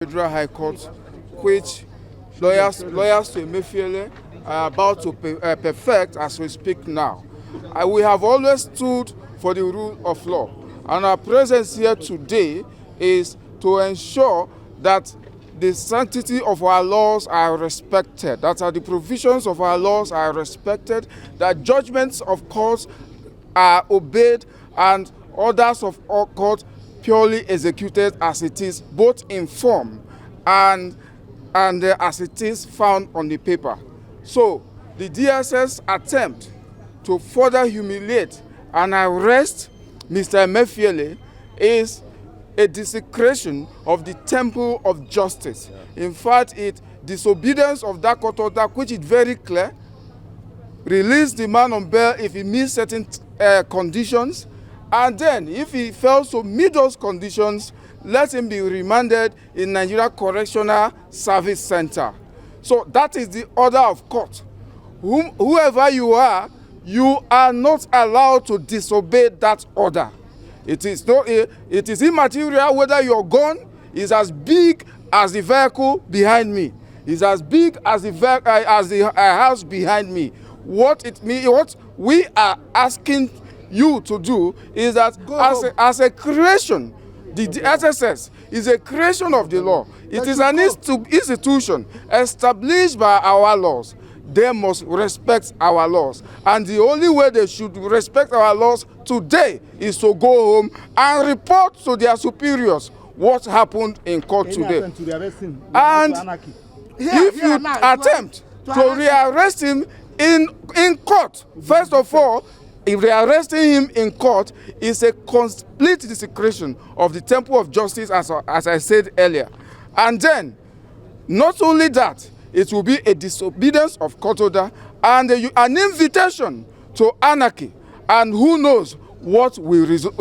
Federal High Court, which lawyers to Emefiele are about to perfect as we speak now. We have always stood for the rule of law, and our presence here today is to ensure that the sanctity of our laws are respected, that the provisions of our laws are respected, that judgments of courts are obeyed, and orders of court purely executed as it is, both in form and as it is found on the paper. So the DSS attempt to further humiliate and arrest Mr. Emefiele is a desecration of the temple of justice. In fact, it disobedience of that court order, which is very clear. Release the man on bail if he meets certain conditions, and then if he fails to meet those conditions, let him be remanded in Nigeria Correctional Service Center. So that is the order of court. Whoever you are not allowed to disobey that order. It is immaterial whether your gun is as big as the vehicle behind me, is as big as the house behind me. What we are asking you to do is that as a creation, the DSS is a creation of the law. It is an institution established by our laws. They must respect our laws. And the only way they should respect our laws today is to go home and report to their superiors what happened in court today. And if you attempt to rearrest him in court, first of all, if rearresting him in court is a complete desecration of the temple of justice, as I said earlier. And then, not only that, it will be a disobedience of court order and an invitation to anarchy. And who knows what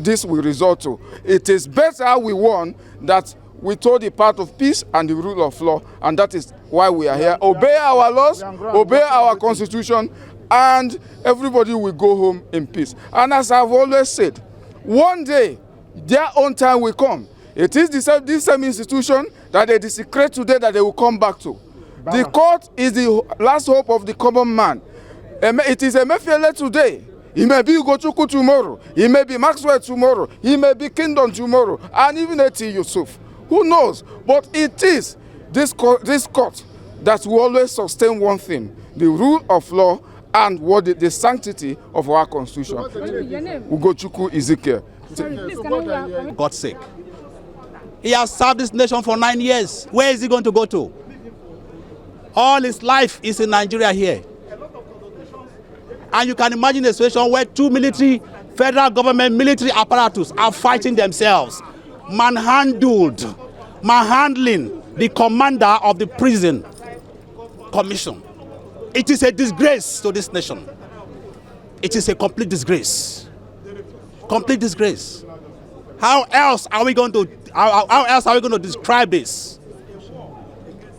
this will result to. It is better we warn that we told the path of peace and the rule of law, and that is why we are here. Obey our laws, obey our constitution, and everybody will go home in peace. And as I've always said, one day, their own time will come. It is this same institution that they desecrate today that they will come back to. The court is the last hope of the common man. It is Emefiele today. He may be Ugochukwu tomorrow. He may be Maxwell tomorrow. He may be Kingdom tomorrow. And even Eti Yusuf. Who knows? But it is this court that will always sustain one thing: the rule of law and the sanctity of our constitution. Ugochukwu Ezekiel. For God's sake. He has served this nation for 9 years. Where is he going to go to? All his life is in Nigeria here. And you can imagine a situation where two federal government military apparatus are fighting themselves, manhandling the commander of the prison commission. It is a disgrace to this nation. It is a complete disgrace. Complete disgrace. How else are we going to describe this?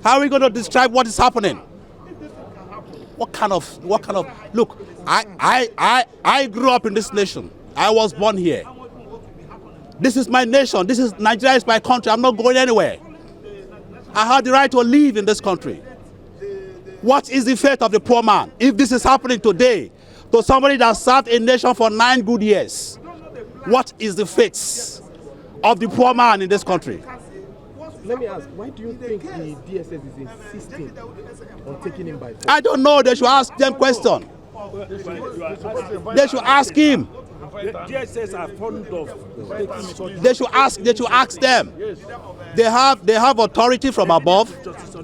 How are we going to describe what is happening? What kind of look, I grew up in this nation. I was born here. This is my nation. Nigeria is my country. I'm not going anywhere. I have the right to live in this country. What is the fate of the poor man if this is happening today to somebody that served a nation for 9 good years? What is the fate of the poor man in this country? Let me ask, why do you think the DSS is insisting on taking him by force? I don't know. They should ask them question. They should ask him. The DSS are fond of taking such. They should ask them. They have authority from above,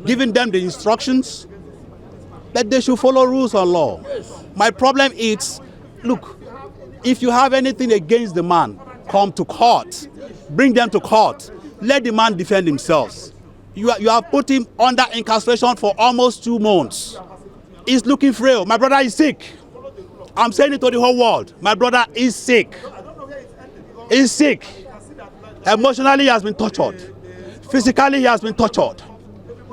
giving them the instructions. That they should follow rules and law. My problem is, look, if you have anything against the man, come to court. Bring them to court. Let the man defend himself. You have put him under incarceration for almost 2 months. He's looking frail. My brother is sick. I'm saying it to the whole world. My brother is sick. He's sick. Emotionally, he has been tortured. Physically, he has been tortured.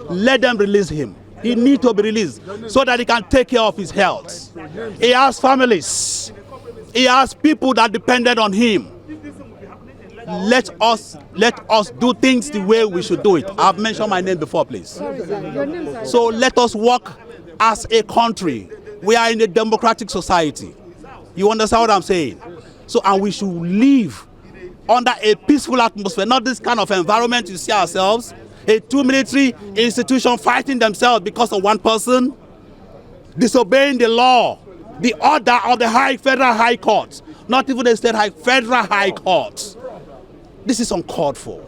Let them release him. He needs to be released so that he can take care of his health. He has families. He has people that depended on him. let us do things the way we should do it. I've mentioned my name before, please. Sorry, sir. Your name, sir. So let us work as a country. We are in a democratic society. You understand what I'm saying? So, and we should live under a peaceful atmosphere, not this kind of environment you see ourselves. Two military institutions fighting themselves because of one person, disobeying the law, the order of the Federal High Court, not even the Federal High Court. This is uncalled for.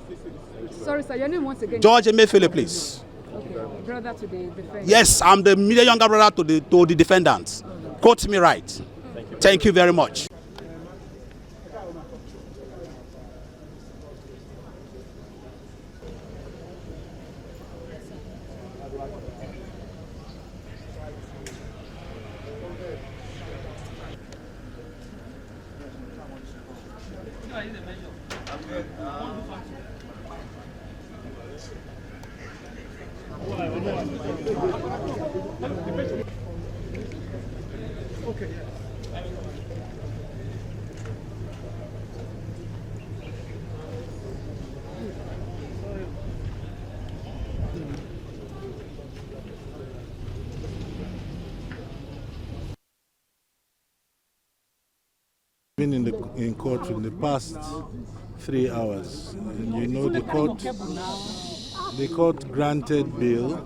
Sorry, sir. Your name once again. George Emefiele, please. Okay, brother to the defendant. Yes, I'm the middle younger brother to the defendants. Quote me right. Thank you very much. Been in court in the past 3 hours, and you know the court granted bail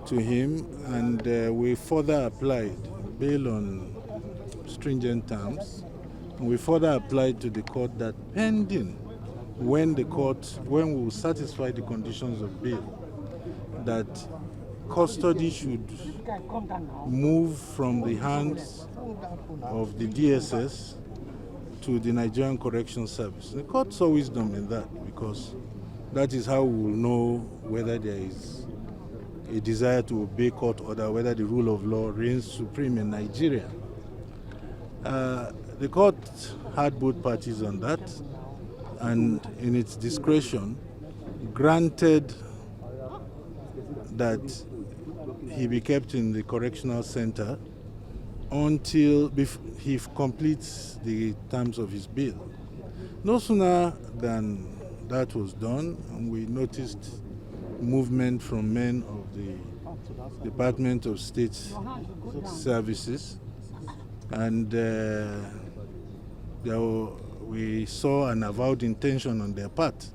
to him, and we further applied bail on stringent terms, and we further applied to the court that pending when we will satisfy the conditions of bail, that custody should move from the hands of the DSS to the Nigerian Correction Service. The court saw wisdom in that, because that is how we will know whether there is a desire to obey court order, whether the rule of law reigns supreme in Nigeria. The court had both parties on that, and in its discretion granted that he be kept in the correctional center until he completes the terms of his bail. No sooner than that was done, we noticed movement from men of the Department of State Services, and we saw an avowed intention on their part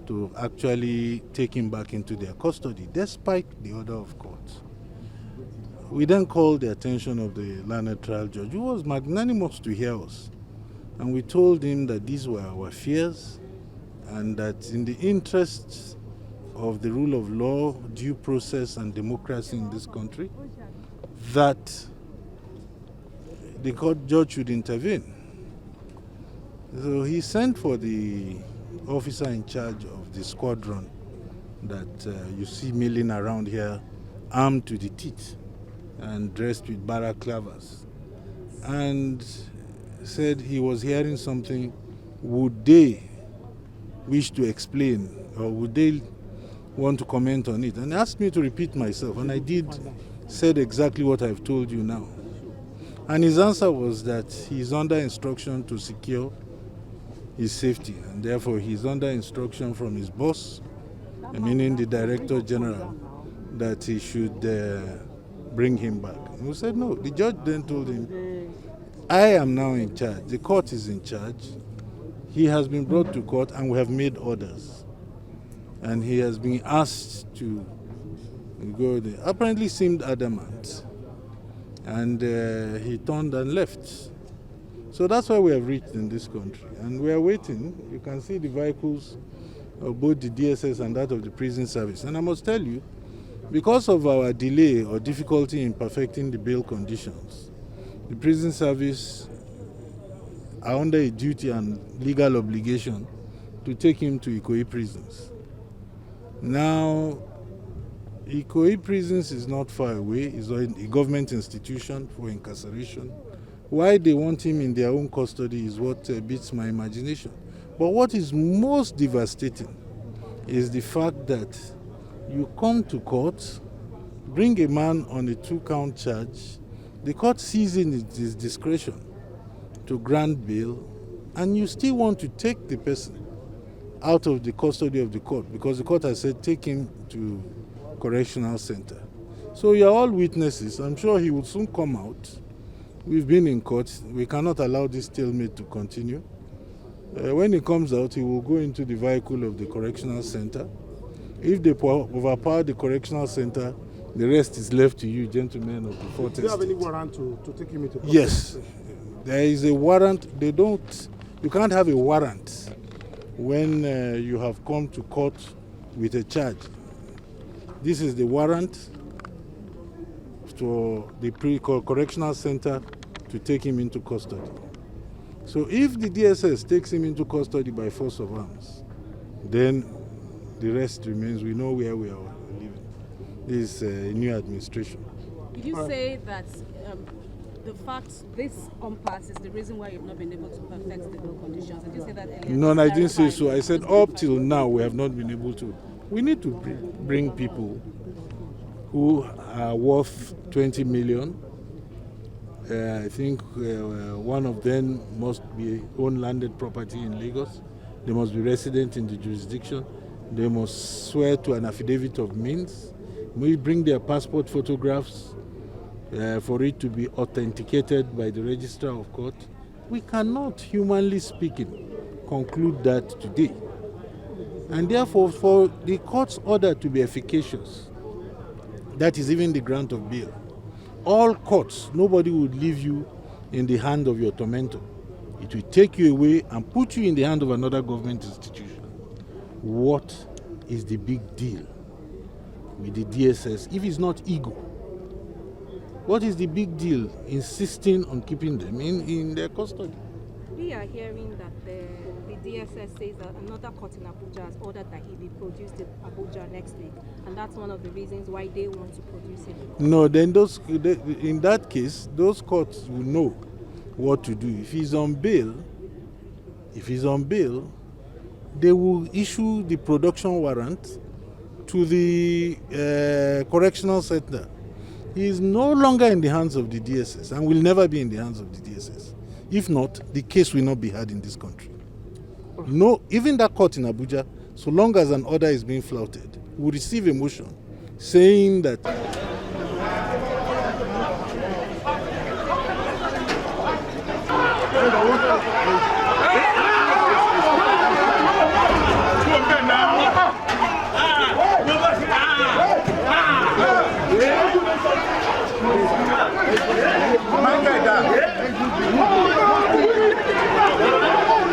to actually take him back into their custody, despite the order of court. We then called the attention of the learned trial judge, who was magnanimous to hear us. And we told him that these were our fears, and that in the interests of the rule of law, due process, and democracy in this country, that the court judge should intervene. So he sent for the officer in charge of the squadron that you see milling around here, armed to the teeth and dressed with balaclavas, and said he was hearing something. Would they wish to explain, or would they want to comment on it? And asked me to repeat myself, and I said exactly what I've told you now. And his answer was that he's under instruction to secure his safety, and therefore he's under instruction from his boss, meaning the Director General, that he should bring him back. And we said no. The judge then told him, I am now in charge. The court is in charge. He has been brought to court, and we have made orders. And he has been asked to go there. Apparently seemed adamant. And he turned and left. So that's why we have reached in this country. And we are waiting. You can see the vehicles of both the DSS and that of the prison service. And I must tell you, because of our delay or difficulty in perfecting the bail conditions, the prison service are under a duty and legal obligation to take him to Ikoyi prisons. Now, Ikoyi prisons is not far away. It's a government institution for incarceration. Why they want him in their own custody is what beats my imagination. But what is most devastating is the fact that you come to court, bring a man on a 2-count charge, the court sees in its discretion to grant bail, and you still want to take the person out of the custody of the court because the court has said take him to correctional center. So you are all witnesses. I'm sure he will soon come out. We've been in court. We cannot allow this stalemate to continue. When he comes out, he will go into the vehicle of the correctional center. If they overpower the correctional center, the rest is left to you, gentlemen of the Fourth Estate. Do you have any warrant to take him into court? Yes. There is a warrant. You can't have a warrant when you have come to court with a charge. This is the warrant to the correctional center to take him into custody. So if the DSS takes him into custody by force of arms, then the rest remains. We know where we are living. This new administration. Did you say that the fact this impasse is the reason why you've not been able to perfect the bail conditions? Did you say that earlier? No, I didn't say so. I said up till now we have not been able to. We need to bring people who are worth 20 million. I think one of them must be own landed property in Lagos. They must be resident in the jurisdiction. They must swear to an affidavit of means. We bring their passport photographs for it to be authenticated by the registrar of court. We cannot, humanly speaking, conclude that today. And therefore, for the court's order to be efficacious, that is even the grant of bail, all courts, nobody would leave you in the hand of your tormentor. It will take you away and put you in the hand of another government institution. What is the big deal with the DSS if it's not ego? What is the big deal insisting on keeping them in their custody? We are hearing that the DSS says that another court in Abuja has ordered that he be produced in Abuja next week, and that's one of the reasons why they want to produce him. No, then in that case, those courts will know what to do. If he's on bail, they will issue the production warrant to the correctional center. He is no longer in the hands of the DSS and will never be in the hands of the DSS. If not, the case will not be heard in this country. No, even that court in Abuja, so long as an order is being flouted, will receive a motion saying that